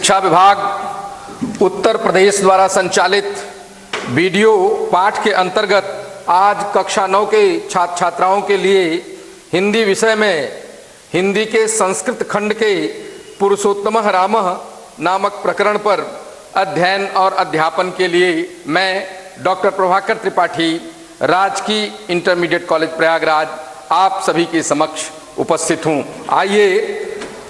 शिक्षा विभाग उत्तर प्रदेश द्वारा संचालित वीडियो पाठ के अंतर्गत आज कक्षा 9 के छात्र छात्राओं के लिए हिंदी विषय में हिंदी के संस्कृत खंड के पुरुषोत्तमः रामः नामक प्रकरण पर अध्ययन और अध्यापन के लिए मैं डॉक्टर प्रभाकर त्रिपाठी, राजकीय इंटरमीडिएट कॉलेज प्रयागराज, आप सभी के समक्ष उपस्थित हूँ। आइए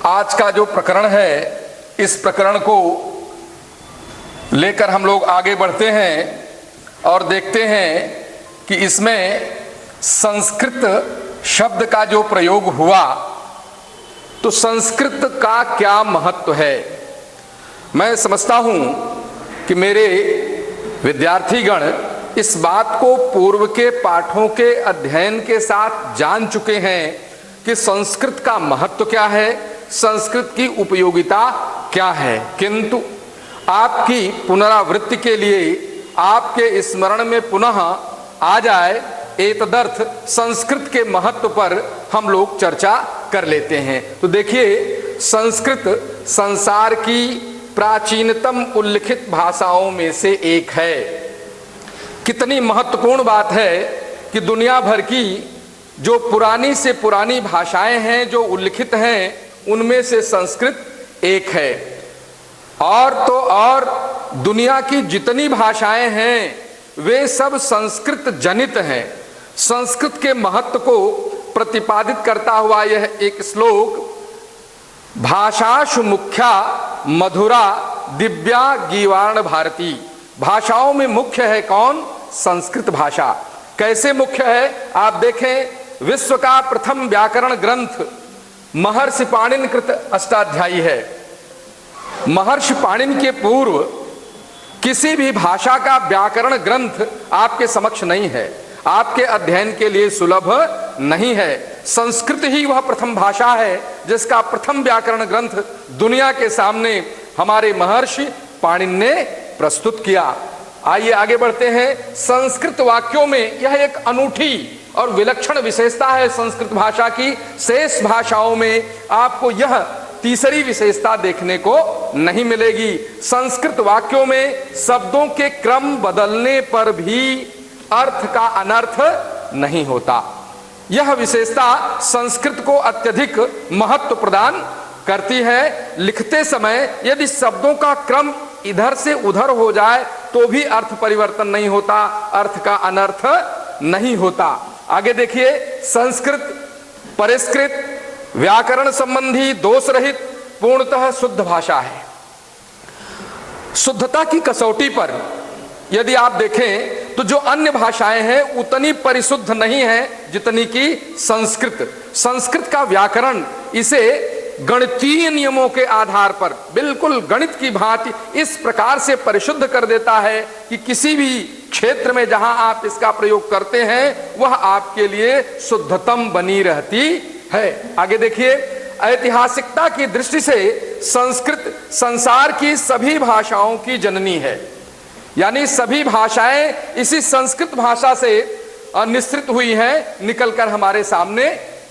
आज का जो प्रकरण है, इस प्रकरण को लेकर हम लोग आगे बढ़ते हैं और देखते हैं कि इसमें संस्कृत शब्द का जो प्रयोग हुआ तो संस्कृत का क्या महत्व है। मैं समझता हूं कि मेरे विद्यार्थीगण इस बात को पूर्व के पाठों के अध्ययन के साथ जान चुके हैं कि संस्कृत का महत्व क्या है, संस्कृत की उपयोगिता क्या है, किंतु आपकी पुनरावृत्ति के लिए आपके स्मरण में पुनः आ जाए एतदर्थ संस्कृत के महत्व पर हम लोग चर्चा कर लेते हैं। तो देखिए, संस्कृत संसार की प्राचीनतम उल्लिखित भाषाओं में से एक है। कितनी महत्वपूर्ण बात है कि दुनिया भर की जो पुरानी से पुरानी भाषाएं हैं जो उल्लिखित हैं, उनमें से संस्कृत एक है। और तो और दुनिया की जितनी भाषाएं हैं वे सब संस्कृत जनित हैं। संस्कृत के महत्व को प्रतिपादित करता हुआ यह एक श्लोक, भाषाशु मुख्या मधुरा दिव्या गीवार्ण भारती। भाषाओं में मुख्य है कौन? संस्कृत भाषा। कैसे मुख्य है आप देखें, विश्व का प्रथम व्याकरण ग्रंथ महर्षि पाणिनि कृत अष्टाध्यायी है। महर्षि पाणिनि के पूर्व किसी भी भाषा का व्याकरण ग्रंथ आपके समक्ष नहीं है, आपके अध्ययन के लिए सुलभ नहीं है। संस्कृत ही वह प्रथम भाषा है जिसका प्रथम व्याकरण ग्रंथ दुनिया के सामने हमारे महर्षि पाणिनि ने प्रस्तुत किया। आइए आगे बढ़ते हैं। संस्कृत वाक्यों में यह एक अनूठी और विलक्षण विशेषता है संस्कृत भाषा की। शेष भाषाओं में आपको यह तीसरी विशेषता देखने को नहीं मिलेगी। संस्कृत वाक्यों में शब्दों के क्रम बदलने पर भी अर्थ का अनर्थ नहीं होता। यह विशेषता संस्कृत को अत्यधिक महत्व प्रदान करती है। लिखते समय यदि शब्दों का क्रम इधर से उधर हो जाए तो भी अर्थ परिवर्तन नहीं होता, अर्थ का अनर्थ नहीं होता। आगे देखिए, संस्कृत परिष्कृत व्याकरण संबंधी दोष रहित पूर्णतः शुद्ध भाषा है। शुद्धता की कसौटी पर यदि आप देखें तो जो अन्य भाषाएं हैं उतनी परिशुद्ध नहीं है जितनी कि संस्कृत। संस्कृत का व्याकरण इसे गणितीय नियमों के आधार पर बिल्कुल गणित की भांति इस प्रकार से परिशुद्ध कर देता है कि किसी भी क्षेत्र में जहां आप इसका प्रयोग करते हैं वह आपके लिए शुद्धतम बनी रहती है। आगे देखिए, ऐतिहासिकता की दृष्टि से संस्कृत संसार की सभी भाषाओं की जननी है। यानी सभी भाषाएं इसी संस्कृत भाषा से निःसृत हुई हैं, निकलकर हमारे सामने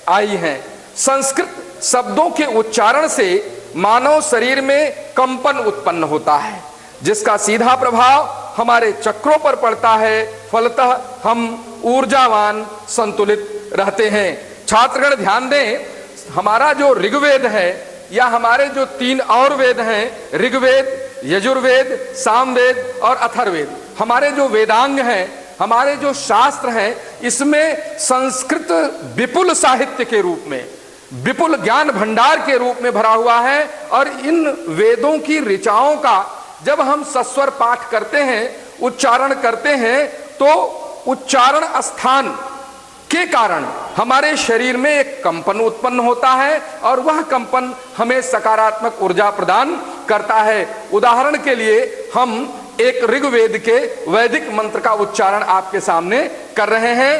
आई हैं। संस्कृत शब्दों के उच्चारण से मानव शरीर में कंपन उत्पन्न होता है, जिसका सीधा प्रभाव हमारे चक्रों पर पड़ता है। फलतः हम ऊर्जावान संतुलित रहते हैं। छात्रगण ध्यान दें, हमारा जो ऋग्वेद है या हमारे जो 3 और वेद हैं, ऋग्वेद, यजुर्वेद, सामवेद और अथर्ववेद, हमारे जो वेदांग हैं, हमारे जो शास्त्र हैं, इसमें संस्कृत विपुल साहित्य के रूप में, विपुल ज्ञान भंडार के रूप में भरा हुआ है। और इन वेदों की ऋचाओं का जब हम सस्वर पाठ करते हैं, उच्चारण करते हैं, तो उच्चारण स्थान के कारण हमारे शरीर में एक कंपन उत्पन्न होता है और वह कंपन हमें सकारात्मक ऊर्जा प्रदान करता है। उदाहरण के लिए हम एक ऋग्वेद के वैदिक मंत्र का उच्चारण आपके सामने कर रहे हैं।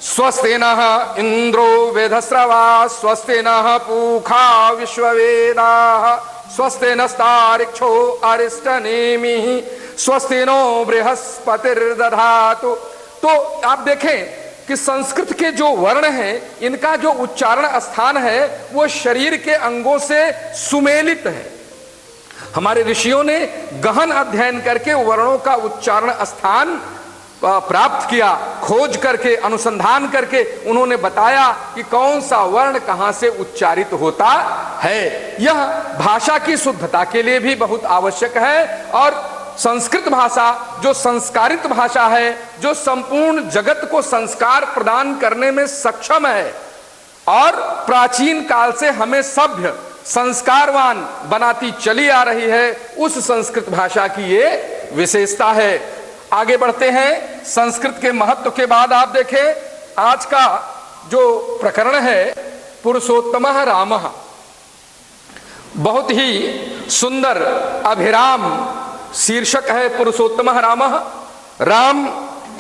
स्वस्ति नः इंद्रो वेधस्रवा स्वस्ति नः पूषा विश्ववेदाः स्वस्ति नस्तारिक्षो अरिष्टनेमिः स्वस्ति नो बृहस्पतिर्दधातु। तो आप देखें कि संस्कृत के जो वर्ण हैं, इनका जो उच्चारण स्थान है वो शरीर के अंगों से सुमेलित है। हमारे ऋषियों ने गहन अध्ययन करके वर्णों का उच्चारण स्थान प्राप्त किया, खोज करके, अनुसंधान करके उन्होंने बताया कि कौन सा वर्ण कहां से उच्चारित होता है। यह भाषा की शुद्धता के लिए भी बहुत आवश्यक है। और संस्कृत भाषा जो संस्कारित भाषा है, जो संपूर्ण जगत को संस्कार प्रदान करने में सक्षम है और प्राचीन काल से हमें सभ्य संस्कारवान बनाती चली आ रही है, उस संस्कृत भाषा की ये विशेषता है। आगे बढ़ते हैं। संस्कृत के महत्व के बाद आप देखें आज का जो प्रकरण है पुरुषोत्तमः रामः, बहुत ही सुंदर अभिराम शीर्षक है पुरुषोत्तमः रामः। राम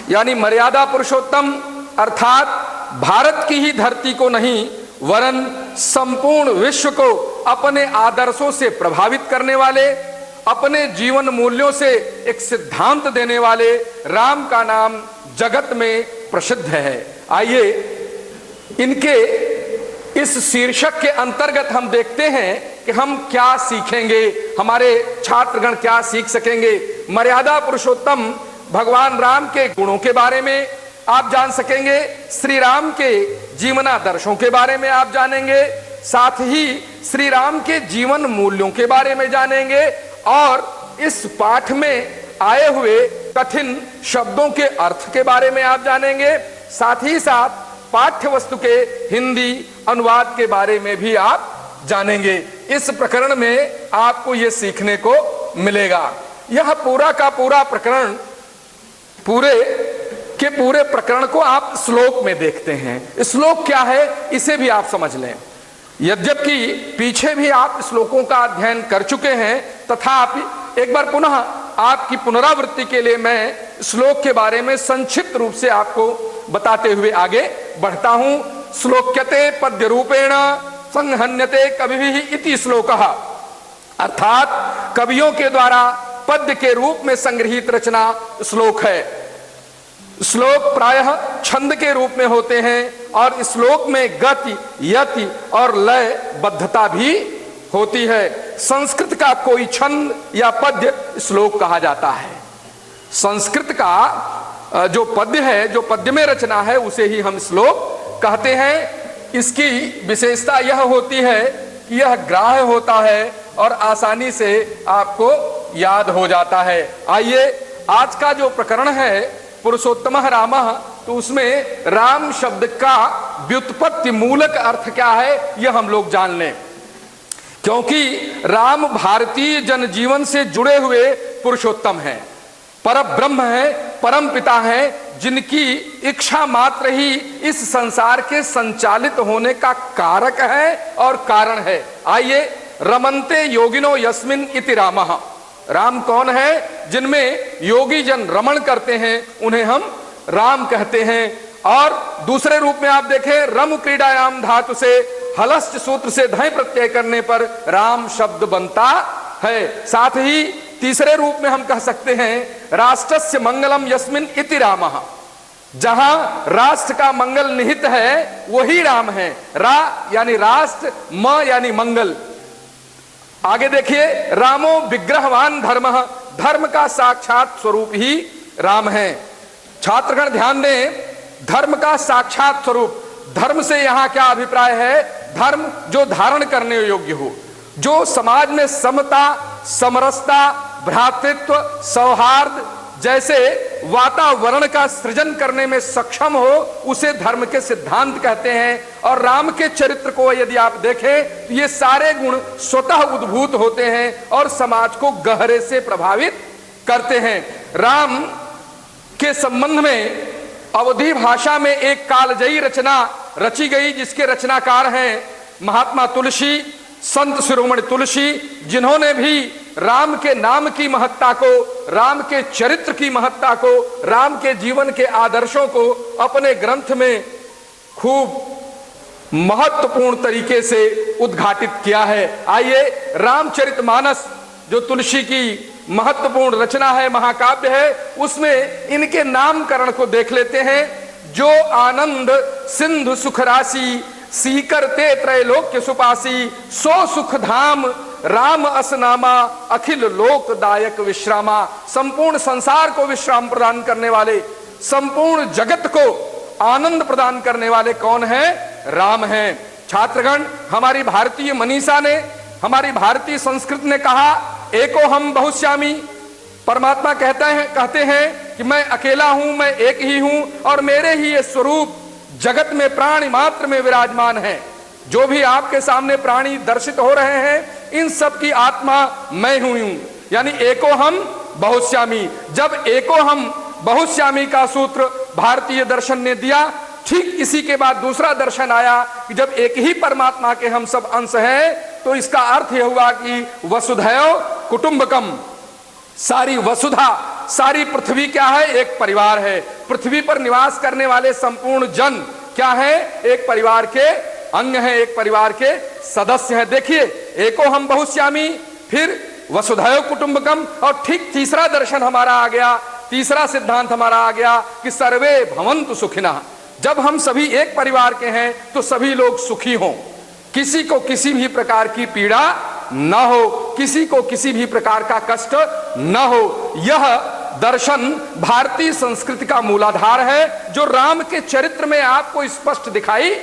यानी मर्यादा पुरुषोत्तम, अर्थात भारत की ही धरती को नहीं वरन संपूर्ण विश्व को अपने आदर्शों से प्रभावित करने वाले, अपने जीवन मूल्यों से एक सिद्धांत देने वाले राम का नाम जगत में प्रसिद्ध है। आइए इनके इस शीर्षक के अंतर्गत हम देखते हैं कि हम क्या सीखेंगे, हमारे छात्रगण क्या सीख सकेंगे। मर्यादा पुरुषोत्तम भगवान राम के गुणों के बारे में आप जान सकेंगे, श्री राम के जीवनादर्शों के बारे में आप जानेंगे, साथ ही श्री राम के जीवन मूल्यों के बारे में जानेंगे और इस पाठ में आए हुए कठिन शब्दों के अर्थ के बारे में आप जानेंगे। साथ ही साथ पाठ्य वस्तु के हिंदी अनुवाद के बारे में भी आप जानेंगे। इस प्रकरण में आपको यह सीखने को मिलेगा। यह पूरा का पूरा प्रकरण, पूरे के पूरे प्रकरण को आप श्लोक में देखते हैं। श्लोक क्या है इसे भी आप समझ लें। यद्यपि पीछे भी आप श्लोकों का अध्ययन कर चुके हैं, तथापि एक बार पुनः आपकी पुनरावृत्ति के लिए मैं श्लोक के बारे में संक्षिप्त रूप से आपको बताते हुए आगे बढ़ता हूं। श्लोक्यते पद्य रूपेण संहन्यते कविभिः इति श्लोकः, अर्थात कवियों के द्वारा पद्य के रूप में संग्रहित रचना श्लोक है। श्लोक प्रायः छंद के रूप में होते हैं और श्लोक में गति, यति और लय बद्धता भी होती है। संस्कृत का कोई छंद या पद्य श्लोक कहा जाता है। संस्कृत का जो पद्य है, जो पद्य में रचना है, उसे ही हम श्लोक कहते हैं। इसकी विशेषता यह होती है कि यह ग्राह्य होता है और आसानी से आपको याद हो जाता है। आइए आज का जो प्रकरण है पुरुषोत्तमः रामः, तो उसमें राम शब्द का व्युत्पत्ति मूलक अर्थ क्या है यह हम लोग जान लें, क्योंकि राम भारतीय जनजीवन से जुड़े हुए पुरुषोत्तम हैं, परब्रह्म है, परम पिता है, जिनकी इच्छा मात्र ही इस संसार के संचालित होने का कारक है और कारण है। आइए, रमन्ते योगिनो यस्मिन् इति रामः, राम कौन है? जिनमें योगी जन रमण करते हैं उन्हें हम राम कहते हैं। और दूसरे रूप में आप देखें, रम क्रीडायाम धातु से हलस्य सूत्र से धय प्रत्यय करने पर राम शब्द बनता है। साथ ही तीसरे रूप में हम कह सकते हैं राष्ट्रस्य मंगलम यस्मिन् इति रामः, जहां राष्ट्र का मंगल निहित है वही राम है। रा यानी राष्ट्र, म यानी मंगल। आगे देखिए, रामो विग्रहवान धर्मः, धर्म का साक्षात स्वरूप ही राम है। छात्रगण ध्यान दें, धर्म का साक्षात स्वरूप, धर्म से यहां क्या अभिप्राय है? धर्म जो धारण करने योग्य हो, जो समाज में समता, समरसता, भ्रातृत्व, सौहार्द जैसे वातावरण का सृजन करने में सक्षम हो, उसे धर्म के सिद्धांत कहते हैं। और राम के चरित्र को यदि आप देखें तो ये सारे गुण स्वतः उद्भूत होते हैं और समाज को गहरे से प्रभावित करते हैं। राम के संबंध में अवधी भाषा में एक कालजयी रचना रची गई, जिसके रचनाकार हैं महात्मा तुलसी, संत शिरोमणि तुलसी, जिन्होंने भी राम के नाम की महत्ता को, राम के चरित्र की महत्ता को, राम के जीवन के आदर्शों को अपने ग्रंथ में खूब महत्वपूर्ण तरीके से उद्घाटित किया है। आइए, रामचरितमानस जो तुलसी की महत्वपूर्ण रचना है, महाकाव्य है, उसमें इनके नामकरण को देख लेते हैं। जो आनंद सिंधु सुख राशि, सीकर ते त्रैलोक्य सुपासी, सो सुख धाम राम असनामा अखिल लोकदायक विश्रामा। संपूर्ण संसार को विश्राम प्रदान करने वाले, संपूर्ण जगत को आनंद प्रदान करने वाले कौन है? राम हैं। छात्रगण, हमारी भारतीय मनीषा ने, हमारी भारतीय संस्कृत ने कहा एको हम बहुश्यामी। परमात्मा कहते हैं कि मैं अकेला हूं, मैं एक ही हूं और मेरे ही ये स्वरूप जगत में प्राणी मात्र में विराजमान है। जो भी आपके सामने प्राणी दर्शित हो रहे हैं, इन सब की आत्मा मैं हूं। यानी एको हम बहुश्यामी। जब एको हम बहुश्यामी का सूत्र भारतीय दर्शन ने दिया, ठीक इसी के बाद दूसरा दर्शन आया कि जब एक ही परमात्मा के हम सब अंश हैं, तो इसका अर्थ यह हुआ कि वसुधैव कुटुंबकम। सारी वसुधा, सारी पृथ्वी क्या है? एक परिवार है। पृथ्वी पर निवास करने वाले संपूर्ण जन क्या है? एक परिवार के अंग है, एक परिवार के सदस्य हैं। देखिए, एको हम बहुश्यामी, फिर वसुधैव कुटुंबकम, और ठीक तीसरा दर्शन हमारा आ गया, तीसरा सिद्धांत हमारा आ गया कि सर्वे भवन्तु सुखिनः। जब हम सभी एक परिवार के हैं तो सभी लोग सुखी हों, किसी को किसी भी प्रकार की पीड़ा न हो, किसी को किसी भी प्रकार का कष्ट न हो। यह दर्शन भारतीय संस्कृति का मूलाधार है, जो राम के चरित्र में आपको स्पष्ट दिखाई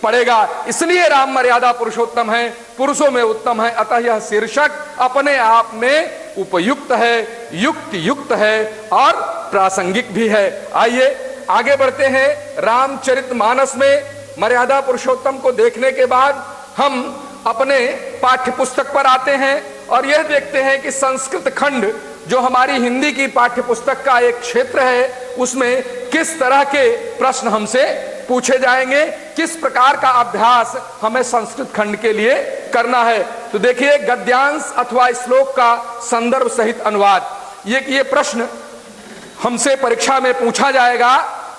पड़ेगा। इसलिए राम मर्यादा पुरुषोत्तम है, पुरुषों में उत्तम है। अतः यह शीर्षक अपने आप में उपयुक्त है, युक्त है और प्रासंगिक भी है। आइए आगे बढ़ते हैं। रामचरितमानस में मर्यादा पुरुषोत्तम को देखने के बाद हम अपने पाठ्य पुस्तक पर आते हैं और यह देखते हैं कि संस्कृत खंड, जो हमारी हिंदी की पाठ्य पुस्तक का एक क्षेत्र है, उसमें किस तरह के प्रश्न हमसे पूछे जाएंगे, किस प्रकार का अभ्यास हमें संस्कृत खंड के लिए करना है। तो देखिए, गद्यांश अथवा श्लोक का संदर्भ सहित अनुवाद, ये प्रश्न हमसे परीक्षा में पूछा जाएगा।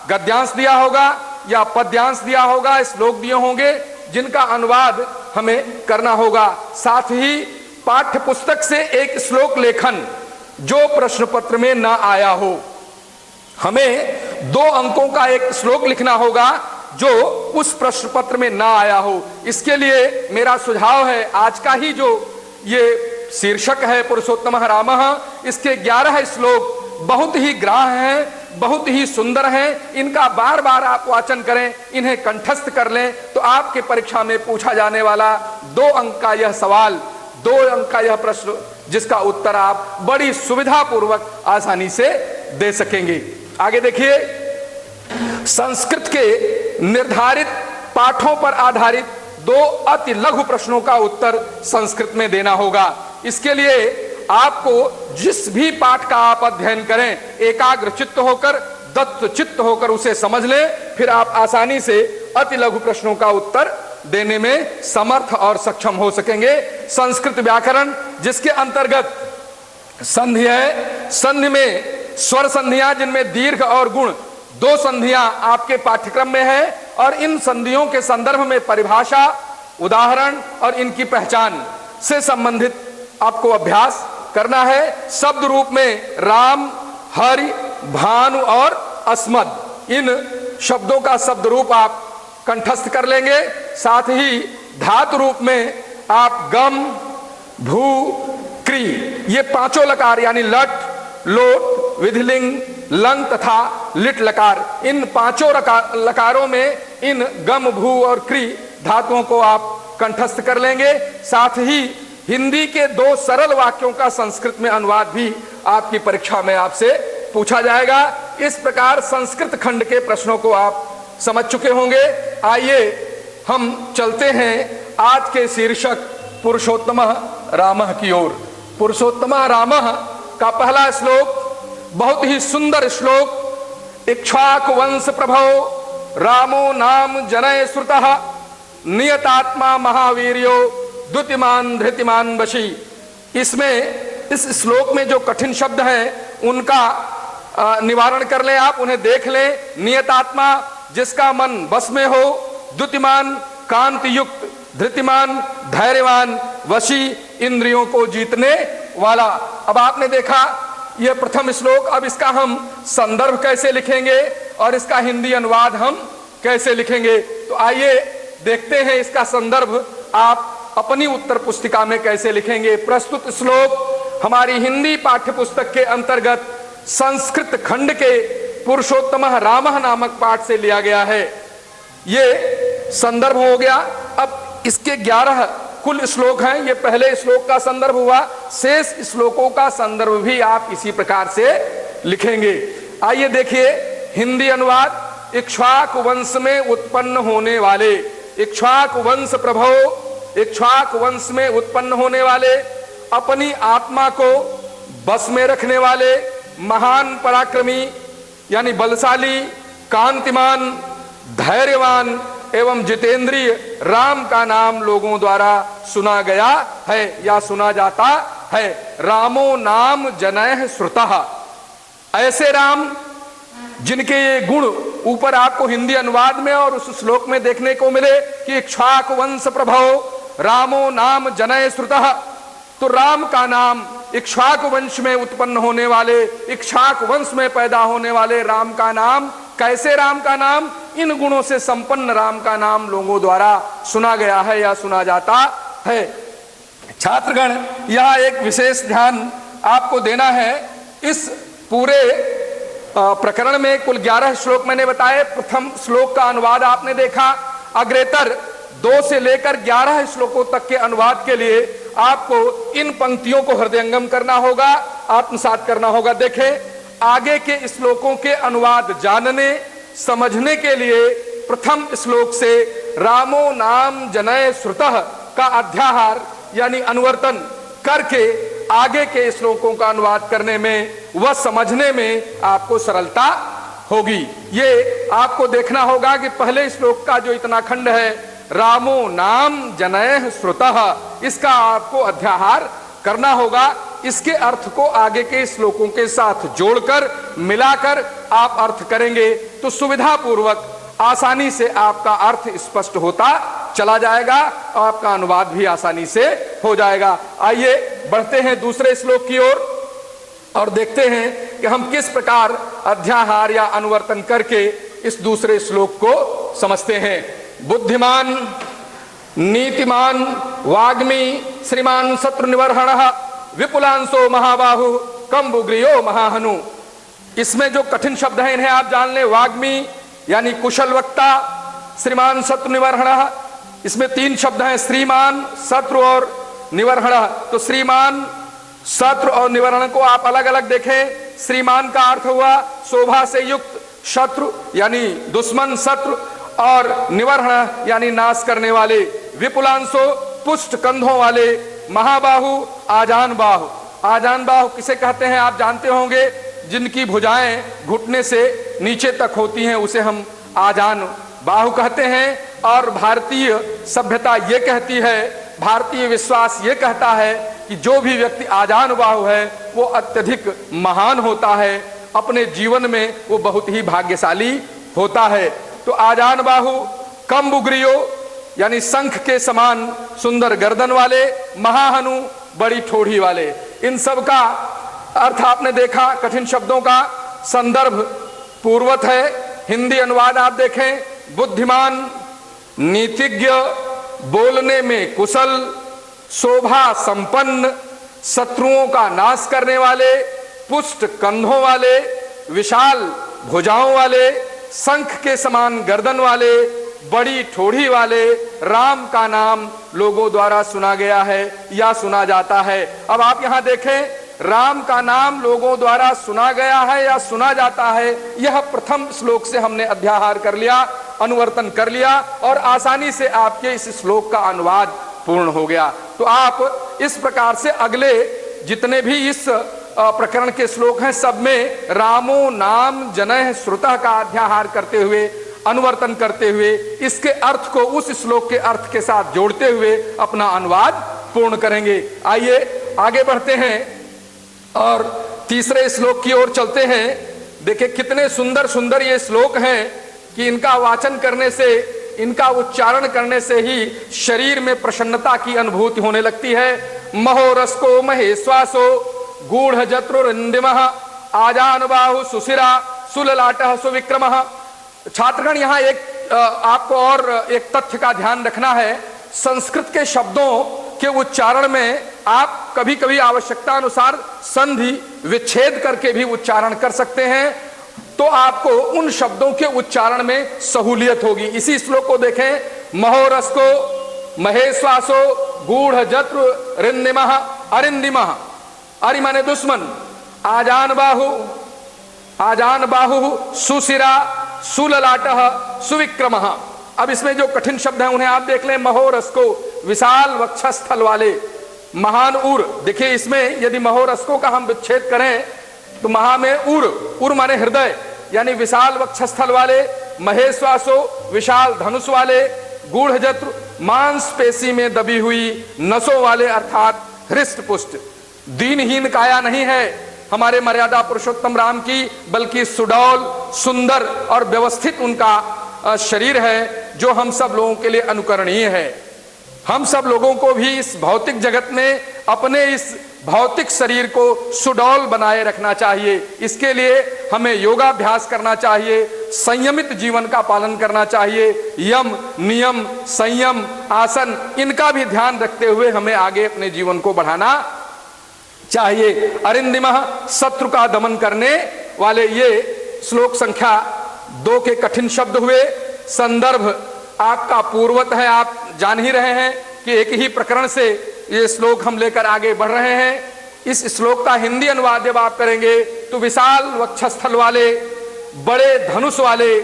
गद्यांश दिया होगा या पद्यांश दिया होगा, श्लोक दिए होंगे जिनका अनुवाद हमें करना होगा। साथ ही पाठ्य पुस्तक से एक श्लोक लेखन जो प्रश्न पत्र में ना आया हो, हमें 2 अंकों का एक श्लोक लिखना होगा जो उस प्रश्न पत्र में ना आया हो। इसके लिए मेरा सुझाव है, आज का ही जो ये शीर्षक है पुरुषोत्तमः रामः, इसके 11 श्लोक बहुत ही ग्राह्य हैं, बहुत ही सुंदर हैं। इनका बार बार आप वाचन करें, इन्हें कंठस्थ कर लें, तो आपके परीक्षा में पूछा जाने वाला 2 अंक का यह सवाल, 2 अंक का यह प्रश्न, जिसका उत्तर आप बड़ी सुविधापूर्वक आसानी से दे सकेंगे। आगे देखिए, संस्कृत के निर्धारित पाठों पर आधारित 2 अति लघु प्रश्नों का उत्तर संस्कृत में देना होगा। इसके लिए आपको जिस भी पाठ का आप अध्ययन करें, एकाग्र चित्त होकर, दत्त चित्त होकर उसे समझ लें, फिर आप आसानी से अति लघु प्रश्नों का उत्तर देने में समर्थ और सक्षम हो सकेंगे। संस्कृत व्याकरण, जिसके अंतर्गत संधि है, संधि में स्वर संधियां जिनमें दीर्घ और गुण 2 संधियां आपके पाठ्यक्रम में है, और इन संधियों के संदर्भ में परिभाषा, उदाहरण और इनकी पहचान से संबंधित आपको अभ्यास करना है। शब्द रूप में राम, हरि, भानु और अस्मद, इन शब्दों का शब्द रूप आप कंठस्थ कर लेंगे। साथ ही धातु रूप में आप गम, भू, क्री, ये 5 लकार यानी लट, लोट, विधिलिंग, लंग तथा लिट लकार, इन 5 लकारों में इन गम, भू और क्री धातुओं को आप कंठस्थ कर लेंगे। साथ ही हिंदी के 2 सरल वाक्यों का संस्कृत में अनुवाद भी आपकी परीक्षा में आपसे पूछा जाएगा। इस प्रकार संस्कृत खंड के प्रश्नों को आप समझ चुके होंगे। आइए हम चलते हैं आज के शीर्षक पुरुषोत्तमः रामः की ओर। पुरुषोत्तमः रामः का पहला श्लोक बहुत ही सुंदर श्लोक। इक्ष्वाकु वंश प्रभो रामो नाम जनय श्रुतः नियतात्मा महावीर्यो द्युतिमान धृतिमान वशी। इसमें इस श्लोक में जो कठिन शब्द हैं उनका निवारण कर लें, आप उन्हें देख लें। नियतात्मा, जिसका मन बस में हो, द्युतिमान कांति युक्त, धृतिमान धैर्यवान, वशी इंद्रियों को जीतने वाला। अब आपने देखा यह प्रथम श्लोक, अब इसका हम संदर्भ कैसे लिखेंगे और इसका हिंदी अनुवाद हम कैसे लिखेंगे। तो आइए देखते हैं इसका संदर्भ। आप अपनी उत्तर पुस्तिका में कैसे लिखेंगे। प्रस्तुत श्लोक हमारी हिंदी पाठ्य पुस्तक के अंतर्गत संस्कृत खंड के पुरुषोत्तमः रामः नामक पाठ से लिया गया है। ये संदर्भ हो गया। अब इसके 11 कुल श्लोक हैं। ये पहले श्लोक का संदर्भ हुआ, शेष श्लोकों का संदर्भ भी आप इसी प्रकार से लिखेंगे। आइए देखिए हिंदी अनुवाद। इक्ष्वाकु वंश में उत्पन्न होने वाले, इक्ष्वाकु वंश प्रभव, इक्ष्वाकु वंश में उत्पन्न होने वाले, अपनी आत्मा को बस में रखने वाले, महान पराक्रमी यानी बलशाली, कांतिमान, धैर्यवान एवं जितेंद्रिय राम का नाम लोगों द्वारा सुना गया है या सुना जाता है। रामो नाम जनैः श्रुतः। ऐसे राम जिनके ये गुण ऊपर आपको हिंदी अनुवाद में और उस श्लोक में देखने को मिले कि इक्ष्वाकु वंश प्रभव रामो नाम जनैः श्रुतः। तो राम का नाम इक्ष्वाकु वंश में उत्पन्न होने वाले, इक्ष्वाकु वंश में पैदा होने वाले राम का नाम, कैसे राम का नाम? इन गुणों से संपन्न राम का नाम लोगों द्वारा सुना गया है या सुना जाता है। छात्रगण, यह एक विशेष ध्यान आपको देना है। इस पूरे प्रकरण में कुल 11 श्लोक मैंने बताए। प्रथम श्लोक का अनुवाद आपने देखा। अग्रेतर 2 से लेकर 11 श्लोकों तक के अनुवाद के लिए आपको इन पंक्तियों को हृदयंगम करना होगा, आत्मसात करना होगा। देखें, आगे के श्लोकों के अनुवाद जानने समझने के लिए प्रथम श्लोक से रामो नाम जनैः श्रुतः का अध्याहार यानी अनुवर्तन करके आगे के श्लोकों का अनुवाद करने में व समझने में आपको सरलता होगी। ये आपको देखना होगा कि पहले श्लोक का जो इतना खंड है रामो नाम जनैः श्रुतः, इसका आपको अध्याहार करना होगा। इसके अर्थ को आगे के श्लोकों के साथ जोड़कर मिलाकर आप अर्थ करेंगे तो सुविधा पूर्वक आसानी से आपका अर्थ स्पष्ट होता चला जाएगा, आपका अनुवाद भी आसानी से हो जाएगा। आइए बढ़ते हैं दूसरे श्लोक की ओर और देखते हैं कि हम किस प्रकार अध्याहार या अनुवर्तन करके इस दूसरे श्लोक को समझते हैं। बुद्धिमान, नीतिमान, वाग्मी, श्रीमान शत्रुनिवर्हणः, विपुलांशो महाबाहु, कंबुग्रियो महाहनु। इसमें जो कठिन शब्द हैं इन्हें आप जान लें। वाग्मी यानी कुशल वक्ता, श्रीमान शत्रुनिवर्हणः, इसमें 3 शब्द हैं, श्रीमान, शत्रु और निवर्हणः। तो श्रीमान, शत्रु और निवर्हण को आप अलग अलग देखें। श्रीमान का अर्थ हुआ शोभा से युक्त शत्रु यानी दुश्मन शत्रु, और निवर्हण यानी नाश करने वाले। विपुलांशो पुष्ट कंधों वाले, महाबाहु आजान बाहु। आजान बाहु किसे कहते हैं आप जानते होंगे, जिनकी भुजाएं घुटने से नीचे तक होती हैं उसे हम आजान बाहु कहते हैं। और भारतीय सभ्यता ये कहती है, भारतीय विश्वास ये कहता है कि जो भी व्यक्ति आजान बाहु है वो अत्यधिक महान होता है, अपने जीवन में वो बहुत ही भाग्यशाली होता है। तो आजान बाहु, कंबुग्रियो यानी शंख के समान सुंदर गर्दन वाले, महाहनु बड़ी ठोड़ी वाले। इन सब का अर्थ आपने देखा। कठिन शब्दों का संदर्भ पूर्वत है। हिंदी अनुवाद आप देखें, बुद्धिमान, नीतिज्ञ, बोलने में कुशल, शोभा संपन्न, शत्रुओं का नाश करने वाले, पुष्ट कंधों वाले, विशाल भुजाओं वाले, शंख के समान गर्दन वाले, बड़ी ठोड़ी वाले राम का नाम लोगों द्वारा सुना गया है या सुना जाता है। अब आप यहां देखें, राम का नाम लोगों द्वारा सुना गया है या सुना जाता है, यह प्रथम श्लोक से हमने अध्याहार कर लिया, अनुवर्तन कर लिया और आसानी से आपके इस श्लोक का अनुवाद पूर्ण हो गया। तो आप इस प्रकार से अगले जितने भी इस प्रकरण के श्लोक हैं सब में रामो नाम जनैः श्रुतः का अध्याहार करते हुए, अनुवर्तन करते हुए, इसके अर्थ को उस श्लोक के अर्थ के साथ जोड़ते हुए अपना अनुवाद पूर्ण करेंगे। आइए आगे बढ़ते हैं और तीसरे श्लोक की ओर चलते हैं। देखिए कितने सुंदर सुंदर ये श्लोक हैं कि इनका वाचन करने से, इनका उच्चारण करने से ही शरीर में प्रसन्नता की अनुभूति होने लगती है। महोरस्को महेश्वासो गूढ़ जत्रुरिंदिमः आजानुबाहु सुशिरा सुललाटः सुविक्रमः। छात्रगण, यहाँ एक आपको और एक तथ्य का ध्यान रखना है संस्कृत के शब्दों के उच्चारण में आप कभी कभी आवश्यकता अनुसार संधि विच्छेद करके भी उच्चारण कर सकते हैं, तो आपको उन शब्दों के उच्चारण में सहूलियत होगी। इसी श्लोक को देखें, महोरस्को महेश्वासो गूढ़ जत्र रिन्दिमः अरिंदिमः, अरि माने दुश्मन, आजान बाहु सुशिरा सुललाटः सुविक्रमः। अब इसमें जो कठिन शब्द हैं उन्हें आप देख लें। महोरस्को विशाल वक्षस्थल वाले, महान उर। देखिए इसमें यदि महोरस्को का हम विच्छेद करें तो महा में उर माने हृदय, यानी विशाल वक्षस्थल वाले, महेश्वासो विशाल धनुष वाले, गूढ़जत्र मांसपेशी में दबी हुई नसों वाले अर्थात हृष्ट पुष्ट। दीनहीन काया नहीं है हमारे मर्यादा पुरुषोत्तम राम की, बल्कि सुडौल सुंदर और व्यवस्थित उनका शरीर है, जो हम सब लोगों के लिए अनुकरणीय है। हम सब लोगों को भी इस भौतिक जगत में अपने इस भौतिक शरीर को सुडौल बनाए रखना चाहिए। इसके लिए हमें योगाभ्यास करना चाहिए, संयमित जीवन का पालन करना चाहिए, यम नियम संयम आसन इनका भी ध्यान रखते हुए हमें आगे अपने जीवन को बढ़ाना चाहिए। अरिंदिमः शत्रु का दमन करने वाले, ये श्लोक संख्या 2 के कठिन शब्द हुए। संदर्भ आपका पूर्वत है, आप जान ही रहे हैं कि एक ही प्रकरण से ये श्लोक हम लेकर आगे बढ़ रहे हैं। इस श्लोक का हिंदी अनुवाद जब आप करेंगे तो विशाल वक्षस्थल वाले, बड़े धनुष वाले,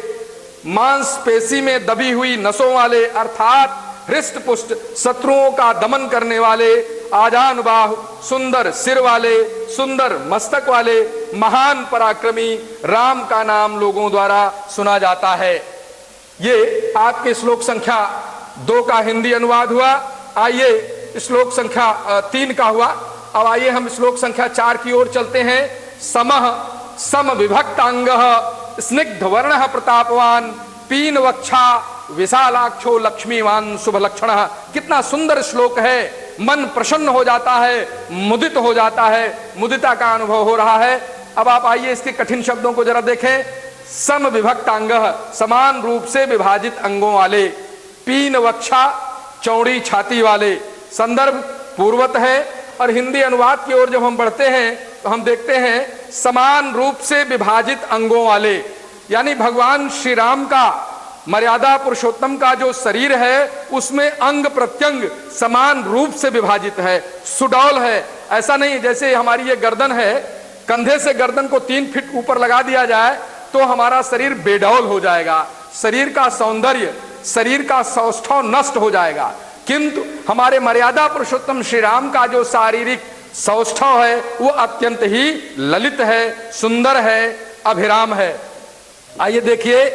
मांसपेशी में दबी हुई नसों वाले अर्थात हृष्ट पुष्ट, शत्रुओं का दमन करने वाले, आजान बाहु सुंदर सिर वाले, सुंदर मस्तक वाले, महान पराक्रमी राम का नाम लोगों द्वारा सुना जाता है। ये आपके श्लोक संख्या 2 का हिंदी अनुवाद हुआ। आइए श्लोक संख्या 3 का हुआ। अब आइए हम श्लोक संख्या 4 की ओर चलते हैं। समः सम विभक्तांगः स्निग्ध वर्णः प्रतापवान पीन वक्षा विशालाक्षो लक्ष्मीवान शुभ लक्षणः। कितना सुंदर श्लोक है, मन प्रसन्न हो जाता है, मुदित हो जाता है, मुदिता का अनुभव हो रहा है। अब आप आइए इसके कठिन शब्दों को जरा देखें। सम विभक्तांगः समान रूप से विभाजित अंगों वाले, पीन वक्षा चौड़ी छाती वाले। संदर्भ पूर्वत है। और हिंदी अनुवाद की ओर जब हम बढ़ते हैं तो हम देखते हैं समान रूप से विभाजित अंगों वाले, यानी भगवान श्री राम का मर्यादा पुरुषोत्तम का जो शरीर है उसमें अंग प्रत्यंग समान रूप से विभाजित है, सुडौल है। ऐसा नहीं जैसे हमारी ये गर्दन है, कंधे से गर्दन को 3 फीट ऊपर लगा दिया जाए तो हमारा शरीर बेडौल हो जाएगा, शरीर का सौंदर्य, शरीर का सौष्ठव नष्ट हो जाएगा। किंतु हमारे मर्यादा पुरुषोत्तम श्री राम का जो शारीरिक सौष्ठव है वो अत्यंत ही ललित है, सुंदर है, अभिराम है। आइए देखिए,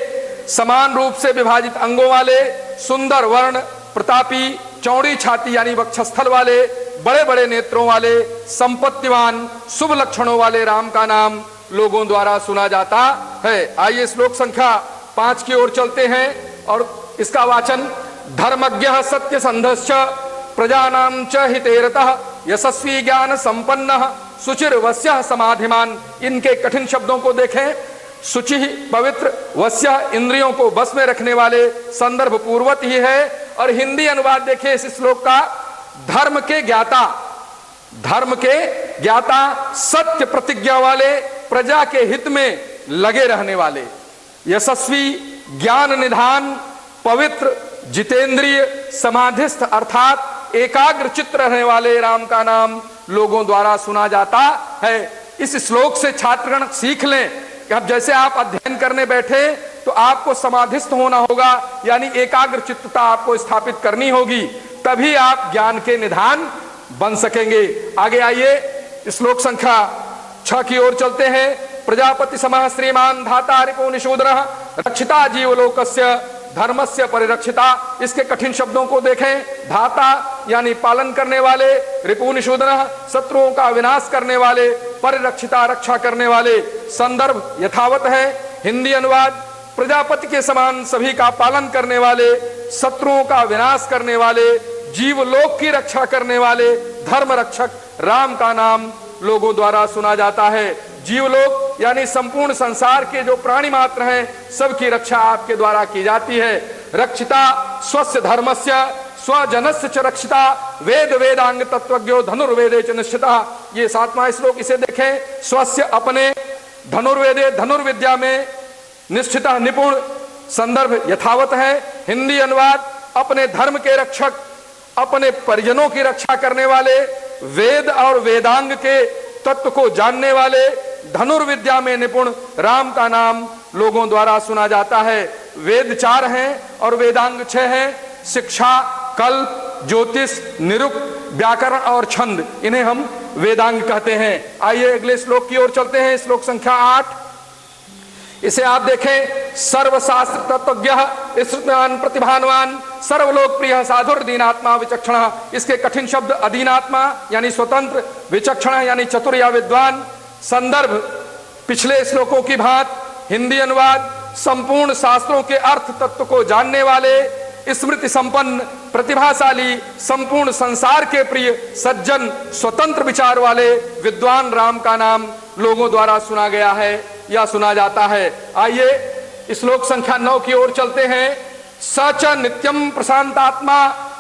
समान रूप से विभाजित अंगों वाले, सुंदर वर्ण, प्रतापी, चौड़ी छाती यानी वक्षस्थल वाले, बड़े बड़े नेत्रों वाले, संपत्तिवान, शुभ लक्षणों वाले राम का नाम लोगों द्वारा सुना जाता है। आइए श्लोक संख्या 5 की ओर चलते हैं और इसका वाचन। धर्मज्ञः सत्यसंधश्च प्रजानां च हितेरतः यशस्वी ज्ञान संपन्नः शुचिर वस्यः समाधिमान। इनके कठिन शब्दों को देखें। शुचि पवित्र, वस्य इंद्रियों को बस में रखने वाले, संदर्भ पूर्वत ही है। और हिंदी अनुवाद देखिए इस श्लोक का। धर्म के ज्ञाता, धर्म के ज्ञाता, सत्य प्रतिज्ञा वाले, प्रजा के हित में लगे रहने वाले, यशस्वी, ज्ञान निधान, पवित्र, जितेंद्रिय, समाधिस्थ अर्थात एकाग्र चित्त रहने वाले राम का नाम लोगों द्वारा सुना जाता है। इस श्लोक से छात्रगण सीख लें कि अब जैसे आप अध्ययन करने बैठे तो आपको समाधिस्थ होना होगा, यानी एकाग्र चित्तता आपको स्थापित करनी होगी, तभी आप ज्ञान के निधान बन सकेंगे। आगे आइए श्लोक संख्या 6 की ओर चलते हैं। प्रजापति समः श्रीमान धाता रिपुनिषूदनः रक्षिता जीवलोकस्य धर्मस्य परिरक्षिता। इसके कठिन शब्दों को देखें। धाता यानी पालन करने वाले, रिपुनिषूदनः शत्रुओं का विनाश करने वाले, परिरक्षिता रक्षा करने वाले। संदर्भ यथावत है। हिंदी अनुवाद। प्रजापति के समान सभी का पालन करने वाले, शत्रुओं का विनाश करने वाले, जीवलोक की रक्षा करने वाले, धर्म रक्षक राम का नाम लोगों द्वारा सुना जाता है। जीवलोक यानी संपूर्ण संसार के जो प्राणी मात्र हैं सबकी रक्षा आपके द्वारा की जाती है। रक्षिता स्वस्य धर्मस्य स्वजनस्य च रक्षिता वेद वेदांग तत्वज्ञो धनुर्वेदे च निश्चिता। ये 7वां श्लोक, इसे देखें। स्वस्य अपने, धनुर्वेदे धनुर्विद्या में, निश्चिता निपुण। संदर्भ यथावत है। हिंदी अनुवाद अपने धर्म के रक्षक, अपने परिजनों की रक्षा करने वाले, वेद और वेदांग के तत्व को जानने वाले, धनुर्विद्या में निपुण राम का नाम लोगों द्वारा सुना जाता है। वेद 4 हैं और वेदांग 6 हैं। शिक्षा, कल्प, ज्योतिष, निरुक्त, व्याकरण और छंद, इन्हें हम वेदांग कहते हैं। आइए अगले श्लोक की ओर चलते हैं। श्लोक संख्या 8, इसे आप देखें। सर्वशास्त्र तत्वज्ञ श्रुतवान प्रतिभानवान सर्वलोक प्रिय साधुर दीनात्मा विचक्षण। इसके कठिन शब्द अधीनात्मा यानी स्वतंत्र, विचक्षण यानी चतुर या विद्वान। संदर्भ पिछले श्लोकों की भांति। हिंदी अनुवाद संपूर्ण शास्त्रों के अर्थ तत्व को जानने वाले, स्मृति संपन्न, प्रतिभाशाली, संपूर्ण संसार के प्रिय, सज्जन, स्वतंत्र विचार वाले विद्वान राम का नाम लोगों द्वारा सुना गया है या सुना जाता है। आइए श्लोक संख्या 9 की ओर चलते हैं। सच नित्यम प्रशांतात्मा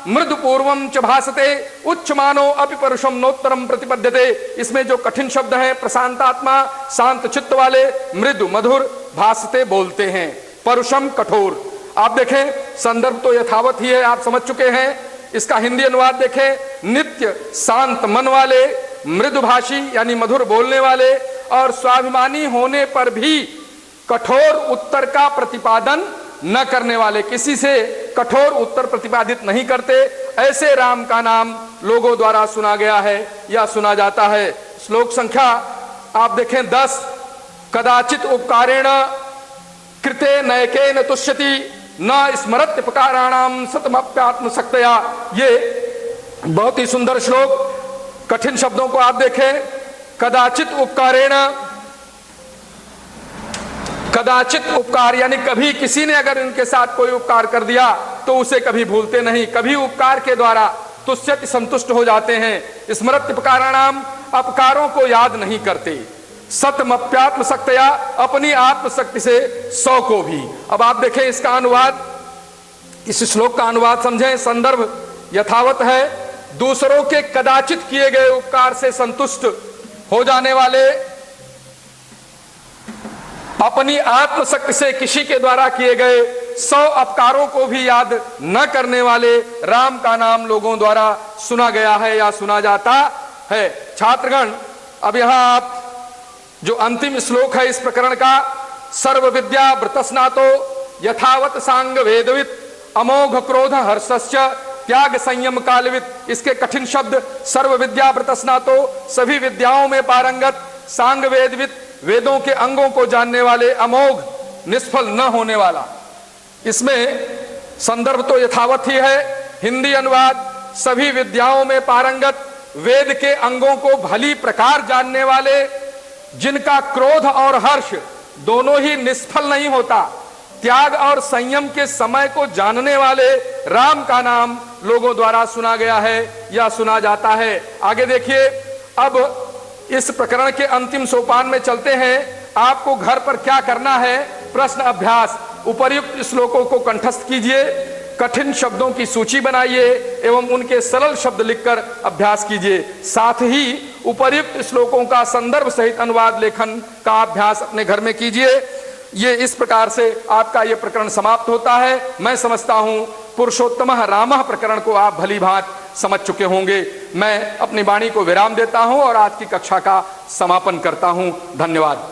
मृदु पूर्वम च भासते उच्चमानो अपि परुषम नोत्तरम प्रतिपद्यते। इसमें जो कठिन शब्द हैं, प्रशांतात्मा शांत चित्त वाले, मृदु मधुर, भासते बोलते हैं, परुषम कठोर। आप देखें संदर्भ तो यथावत ही है, आप समझ चुके हैं। इसका हिंदी अनुवाद देखें। नित्य शांत मन वाले, मृदुभाषी यानी मधुर बोलने वाले और स्वाभिमानी होने पर भी कठोर उत्तर का प्रतिपादन न करने वाले, किसी से कठोर उत्तर प्रतिपादित नहीं करते, ऐसे राम का नाम लोगों द्वारा सुना गया है या सुना जाता है। श्लोक संख्या आप देखें 10, कदाचित उपकारेण कृते नयकेन तुष्यति न स्मरत्युपकाराणाम सतमप्यात्मशक्तया। ये बहुत ही सुंदर श्लोक। कठिन शब्दों को आप देखें। कदाचित उपकारेण, कदाचित उपकार यानी कभी किसी ने अगर इनके साथ कोई उपकार कर दिया तो उसे कभी भूलते नहीं, कभी उपकार के द्वारा तुष्यति संतुष्ट हो जाते हैं। स्मरत्युपकाराणाम अपकारों को याद नहीं करते। सतमप्यात्म शक्तया अपनी आत्मशक्ति से 100 को भी। अब आप देखें इसका अनुवाद, इस श्लोक का अनुवाद समझें। संदर्भ यथावत है। दूसरों के कदाचित किए गए उपकार से संतुष्ट हो जाने वाले, अपनी आत्मशक्ति से किसी के द्वारा किए गए 100 अपकारों को भी याद न करने वाले राम का नाम लोगों द्वारा सुना गया है या सुना जाता है। छात्रगण, अब यहां आप जो अंतिम श्लोक है इस प्रकरण का, सर्व विद्या वृतस्नातो यथावत सांग वेदवित अमोघ क्रोध हर्षस्य त्याग संयम कालवित। इसके कठिन शब्द, सर्व विद्या वृतस्नातो सभी विद्याओं में पारंगत, सांग वेदवित वेदों के अंगों को जानने वाले, अमोघ निष्फल न होने वाला। इसमें संदर्भ तो यथावत ही है। हिंदी अनुवाद सभी विद्याओं में पारंगत, वेद के अंगों को भली प्रकार जानने वाले, जिनका क्रोध और हर्ष दोनों ही निष्फल नहीं होता, त्याग और संयम के समय को जानने वाले राम का नाम लोगों द्वारा सुना गया है या सुना जाता है। आगे देखिए, अब इस प्रकरण के अंतिम सोपान में चलते हैं। आपको घर पर क्या करना है? प्रश्न अभ्यास। उपर्युक्त श्लोकों को कंठस्थ कीजिए, कठिन शब्दों की सूची बनाइए एवं उनके सरल शब्द लिखकर अभ्यास कीजिए। साथ ही उपर्युक्त श्लोकों का संदर्भ सहित अनुवाद लेखन का अभ्यास अपने घर में कीजिए। ये इस प्रकार से आपका ये प्रकरण समाप्त होता है। मैं समझता हूँ पुरुषोत्तमः रामः प्रकरण को आप भली भांति समझ चुके होंगे। मैं अपनी वाणी को विराम देता हूँ और आज की कक्षा का समापन करता हूँ। धन्यवाद।